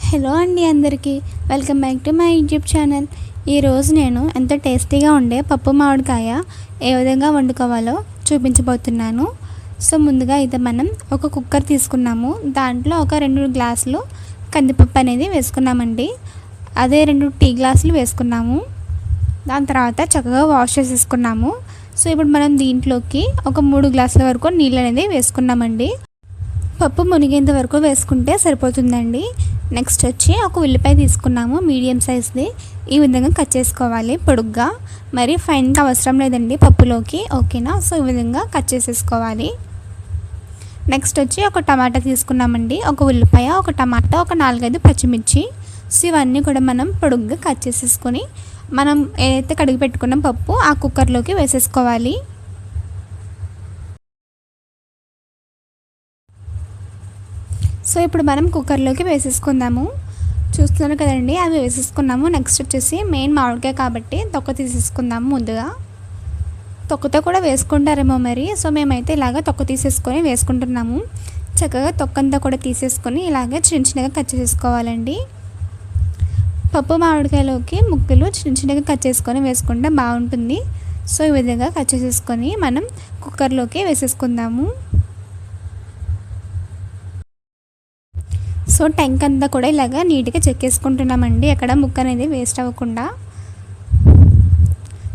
Hello అండి అందరికీ welcome back to my YouTube channel. ఈరోజు నేను ఎంతో టేస్టీగా ఉండే పప్పు మామిడికాయ ఏ విధంగా వండుకోవాలో చూపించబోతున్నాను. సో ముందుగా అయితే మనం ఒక కుక్కర్ తీసుకున్నాము. దాంట్లో ఒక 2 గ్లాసులు కందిపప్పు అనేది వేసుకున్నామండి. అదే 2 టీ గ్లాసులు వేసుకున్నాము. దాని తర్వాత చక్కగా వాష్ చేసేసుకున్నాము. సో ఇప్పుడు మనం దీంట్లోకి ఒక 3 గ్లాసుల వరకు నీళ్ళు అనేది వేసుకున్నామండి. పప్పు మునిగేంత వరకు వేసుకుంటే సరిపోతుందండి. నెక్స్ట్ వచ్చి ఒక ఉల్లిపాయ తీసుకున్నాము, మీడియం సైజ్ది. ఈ విధంగా కట్ చేసుకోవాలి పొడుగ్గా, మరి ఫైన్గా అవసరం లేదండి పప్పులోకి, ఓకేనా. సో ఈ విధంగా కట్ చేసేసుకోవాలి. నెక్స్ట్ వచ్చి ఒక టమాటా తీసుకున్నామండి, ఒక ఉల్లిపాయ, ఒక టమాటా, ఒక 4-5 పచ్చిమిర్చి. సో ఇవన్నీ కూడా మనం పొడుగ్గా కట్ చేసేసుకొని మనం ఏదైతే కడిగి పెట్టుకున్నాం పప్పు ఆ కుక్కర్లోకి వేసేసుకోవాలి. సో ఇప్పుడు మనం కుక్కర్లోకి వేసేసుకుందాము. చూస్తున్నారు కదండి, అవి వేసేసుకున్నాము. నెక్స్ట్ వచ్చేసి మెయిన్ మామిడికాయ కాబట్టి తొక్క తీసేసుకుందాము. ముందుగా తొక్కతో కూడా వేసుకుంటారేమో మరి. సో మేమైతే ఇలాగ తొక్క తీసేసుకొని వేసుకుంటున్నాము. చక్కగా తొక్కంతా కూడా తీసేసుకొని ఇలాగ చిన్నగా కట్ చేసేసుకోవాలండి. పప్పు మామిడికాయలోకి ముక్కలు చిన్నగా కట్ చేసుకొని వేసుకుంటే బాగుంటుంది. సో ఈ విధంగా కట్ చేసేసుకొని మనం కుక్కర్లోకి వేసేసుకుందాము. సో టెంక్ అంతా కూడా ఇలాగా నీట్గా చెక్కేసుకుంటున్నామండి, ఎక్కడ ముక్క అనేది వేస్ట్ అవ్వకుండా.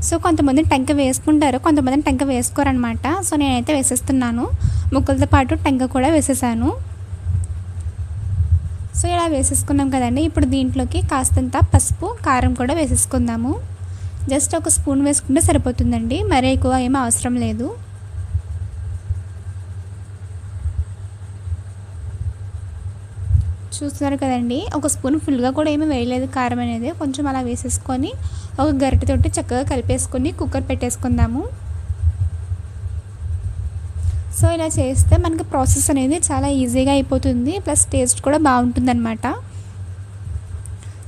సో కొంతమంది టెంక వేసుకుంటారు, కొంతమంది టెంక వేసుకోరనమాట. సో నేనైతే వేసేస్తున్నాను, ముక్కలతో పాటు టెంక కూడా వేసేసాను. సో ఇలా వేసేసుకున్నాం కదండి. ఇప్పుడు దీంట్లోకి కాస్తంత పసుపు, కారం కూడా వేసేసుకుందాము. జస్ట్ ఒక స్పూన్ వేసుకుంటే సరిపోతుందండి, మరీ ఎక్కువ ఏమీ అవసరం లేదు. చూస్తున్నారు కదండి, ఒక స్పూన్ ఫుల్గా కూడా ఏమీ వేయలేదు కారం అనేది, కొంచెం అలా వేసేసుకొని ఒక గరిటెతోటి చక్కగా కలిపేసుకొని కుక్కర్ పెట్టేసుకుందాము. సో ఇలా చేస్తే మనకి ప్రాసెస్ అనేది చాలా ఈజీగా అయిపోతుంది, ప్లస్ టేస్ట్ కూడా బాగుంటుందన్నమాట.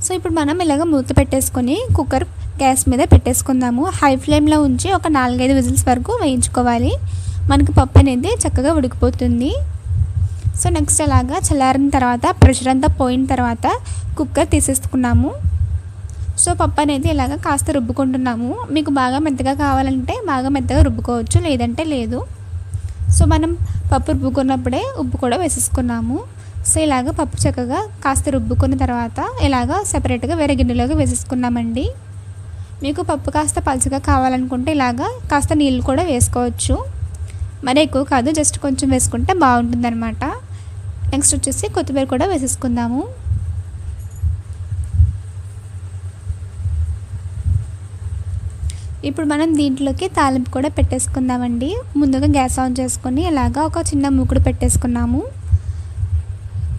సో ఇప్పుడు మనం ఇలాగ మూత పెట్టేసుకొని కుక్కర్ గ్యాస్ మీద పెట్టేసుకుందాము. హై ఫ్లేమ్లో ఉంచి ఒక 4-5 విజిల్స్ వరకు వేయించుకోవాలి. మనకి పప్పు అనేది చక్కగా ఉడికిపోతుంది. సో నెక్స్ట్ అలాగా చల్లారిన తర్వాత ప్రెషర్ అంతా పోయిన తర్వాత కుక్కర్ తీసేసుకున్నాము. సో పప్పు అనేది ఇలాగ కాస్త రుబ్బుకుంటున్నాము. మీకు బాగా మెత్తగా కావాలంటే బాగా మెత్తగా రుబ్బుకోవచ్చు, లేదంటే లేదు. సో మనం పప్పు రుబ్బుకున్నప్పుడే ఉప్పు కూడా వేసేసుకున్నాము. సో ఇలాగ పప్పు చక్కగా కాస్త రుబ్బుకున్న తర్వాత ఇలాగ సెపరేట్గా వేరే గిన్నెలోకి వేసేసుకున్నామండి. మీకు పప్పు కాస్త పలుచగా కావాలనుకుంటే ఇలాగ కాస్త నీళ్ళు కూడా వేసుకోవచ్చు, మరి ఎక్కువ కాదు, జస్ట్ కొంచెం వేసుకుంటే బాగుంటుంది అనమాట. నెక్స్ట్ వచ్చేసి కొత్తిమీర కూడా వేసేసుకుందాము. ఇప్పుడు మనం దీంట్లోకి తాలింపు కూడా పెట్టేసుకుందామండి. ముందుగా గ్యాస్ ఆన్ చేసుకొని ఇలాగా ఒక చిన్న మూకుడు పెట్టేసుకున్నాము.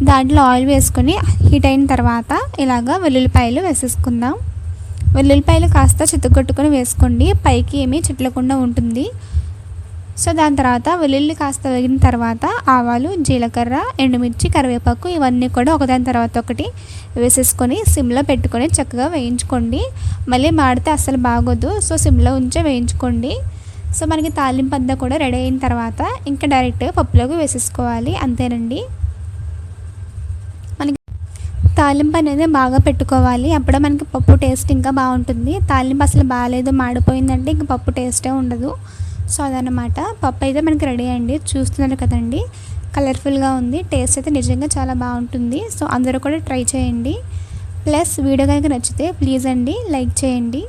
దాంట్లో ఆయిల్ వేసుకొని హీట్ అయిన తర్వాత ఇలాగా వెల్లుల్లిపాయలు వేసేసుకుందాం. వెల్లుల్లిపాయలు కాస్త చితగొట్టుకొని వేసుకోండి, పైకి ఏమీ చిట్లకుండా ఉంటుంది. సో దాని తర్వాత వెల్లుల్లి కాస్త వేగిన తర్వాత ఆవాలు, జీలకర్ర, ఎండుమిర్చి, కరివేపాకు ఇవన్నీ కూడా ఒకదాని తర్వాత ఒకటి వేసేసుకొని సిమ్లో పెట్టుకొని చక్కగా వేయించుకోండి. మళ్ళీ మాడితే అస్సలు బాగోదు, సో సిమ్లో ఉంచే వేయించుకోండి. సో మనకి తాలింపు అంతా కూడా రెడీ అయిన తర్వాత ఇంకా డైరెక్ట్గా పప్పులోకి వేసేసుకోవాలి, అంతేనండి. మనకి తాలింపు అనేది బాగా పెట్టుకోవాలి, అప్పుడే మనకి పప్పు టేస్ట్ ఇంకా బాగుంటుంది. తాలింపు అసలు బాగాలేదు, మాడిపోయిందంటే ఇంక పప్పు టేస్టే ఉండదు. సో అదనమాట, పప్పు అయితే మనకి రెడీ అయ్యింది. చూస్తున్నారు కదండి, కలర్ఫుల్గా ఉంది, టేస్ట్ అయితే నిజంగా చాలా బాగుంటుంది. సో అందరూ కూడా ట్రై చేయండి. ప్లస్ వీడియో కనుక నచ్చితే ప్లీజ్ అండి లైక్ చేయండి.